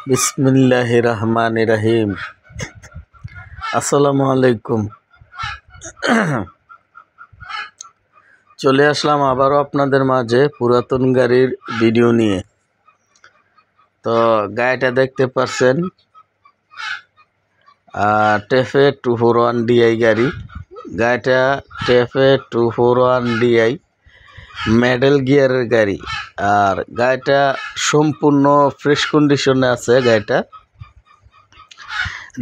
বিসমিল্লাহির রহমানির রহিম। আসসালামু আলাইকুম। চলে আসলাম আবারও আপনাদের মাঝে পুরাতন গাড়ির ভিডিও নিয়ে। তো গাড়িটা দেখতে পাচ্ছেন টেফে 241 ডিআই গাড়ি। গাড়িটা টেফে 241 ডিআই মেডেল গিয়ারের গাড়ি। আর গাড়িটা সম্পূর্ণ ফ্রেশ কন্ডিশনে আছে। গাড়িটা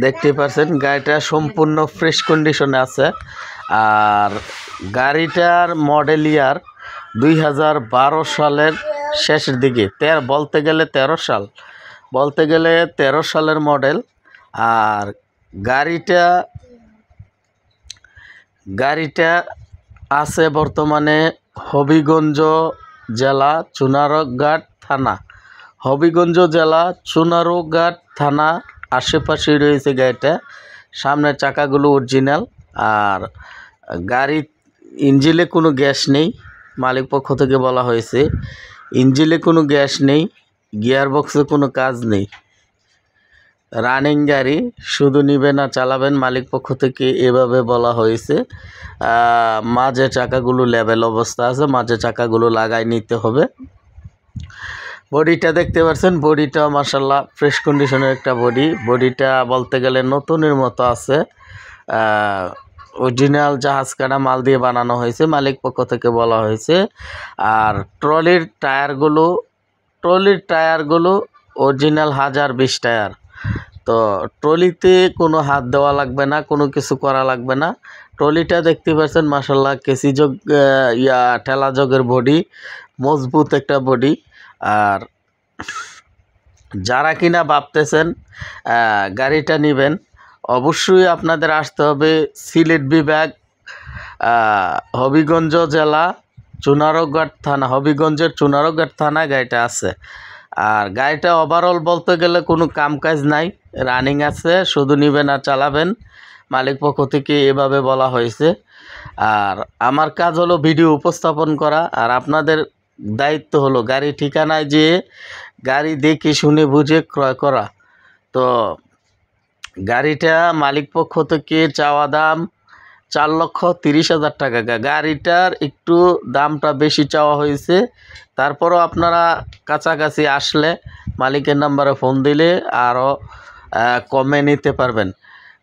দেখতে পাচ্ছেন গাড়িটা সম্পূর্ণ ফ্রেশ কন্ডিশনে আছে। আর গাড়িটার মডেল ইয়ার 2012 সালের শেষের দিকে, বলতে গেলে 13 সালের মডেল। আর গাড়িটা আছে বর্তমানে হবিগঞ্জ জেলা চুনারঘাট থানা। হবিগঞ্জ জেলা চুনারঘাট থানা আশেপাশে রয়েছে গাড়িটা। সামনের চাকাগুলো অরিজিনাল। আর গাড়ির ইঞ্জিনে কোনো গ্যাস নেই, মালিক পক্ষ থেকে বলা হয়েছে। ইঞ্জিনে কোনো গ্যাস নেই, গিয়ার বক্সে কোনো কাজ নেই। রানিং গাড়ি, শুধু নিবেন আর চালাবেন, মালিক পক্ষ থেকে এভাবে বলা হয়েছে। মাঝে চাকাগুলো লেভেল অবস্থা আছে, মাঝে চাকাগুলো লাগাই নিতে হবে। বডিটা দেখতে পাচ্ছেন, বডিটা মাশাআল্লাহ ফ্রেশ কন্ডিশনের একটা বডিটা বলতে গেলে নতুনের মতো আছে। অরিজিনাল জাহাজ কাটা মাল দিয়ে বানানো হয়েছে, মালিক পক্ষ থেকে বলা হয়েছে। আর ট্রলির টায়ারগুলো অরিজিনাল 1020 টায়ার। তো ট্রলিতে কোনো হাত দেওয়া লাগবে না, কোনো কিছু করা লাগবে না। ট্রলিটা দেখতে পাচ্ছেন মাশাআল্লাহ কেসি জগ ঠেলা জগের বডি, মজবুত একটা বডি। আর যারা কিনা ভাবতেছেন গাড়িটা নেবেন, অবশ্যই আপনাদের আসতে হবে সিলেট বিভাগ, হবিগঞ্জ জেলা চুনারঘাট থানা। হবিগঞ্জের চুনারঘাট থানায় গাড়িটা আছে। আর গাড়িটা ওভারঅল বলতে গেলে কোনো কাজ নাই, রানিং আছে, শুধু নেবেন আর চালাবেন, মালিক পক্ষ থেকে এভাবে বলা হয়েছে। আর আমার কাজ হলো ভিডিও উপস্থাপন করা, আর আপনাদের দায়িত্ব হলো গাড়ি ঠিকানায় যেয়ে গাড়ি দেখে শুনে বুঝে ক্রয় করা। তো গাড়িটা মালিক পক্ষ থেকে চাওয়া দাম 4,30,000 টাকা। গাড়িটার একটু দামটা বেশি চাওয়া হয়েছে। তারপরও আপনারা কাছাকাছি আসলে মালিকের নাম্বারে ফোন দিলে আরও কমে নিতে পারবেন।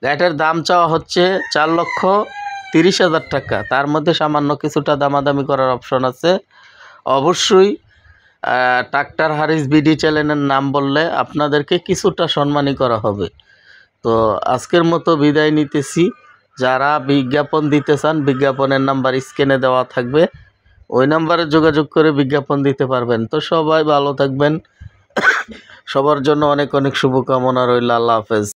গাড়িটার দাম চাওয়া হচ্ছে 4,30,000 টাকা। তার মধ্যে সামান্য কিছুটা দামাদামি করার অপশন আছে। অবশ্যই ট্রাক্টর হারিস বিডি চ্যানেলের নাম বললে আপনাদেরকে কিছুটা সম্মানী করা হবে। তো আজকের মতো বিদায় নিতেছি। যারা বিজ্ঞাপন দিতে চান, বিজ্ঞাপনের নাম্বার স্ক্রিনে দেওয়া থাকবে, ওই নাম্বারে যোগাযোগ করে বিজ্ঞাপন দিতে পারবেন। তো সবাই ভালো থাকবেন, সবার জন্য অনেক অনেক শুভকামনা রইল। আল্লাহ হাফেজ।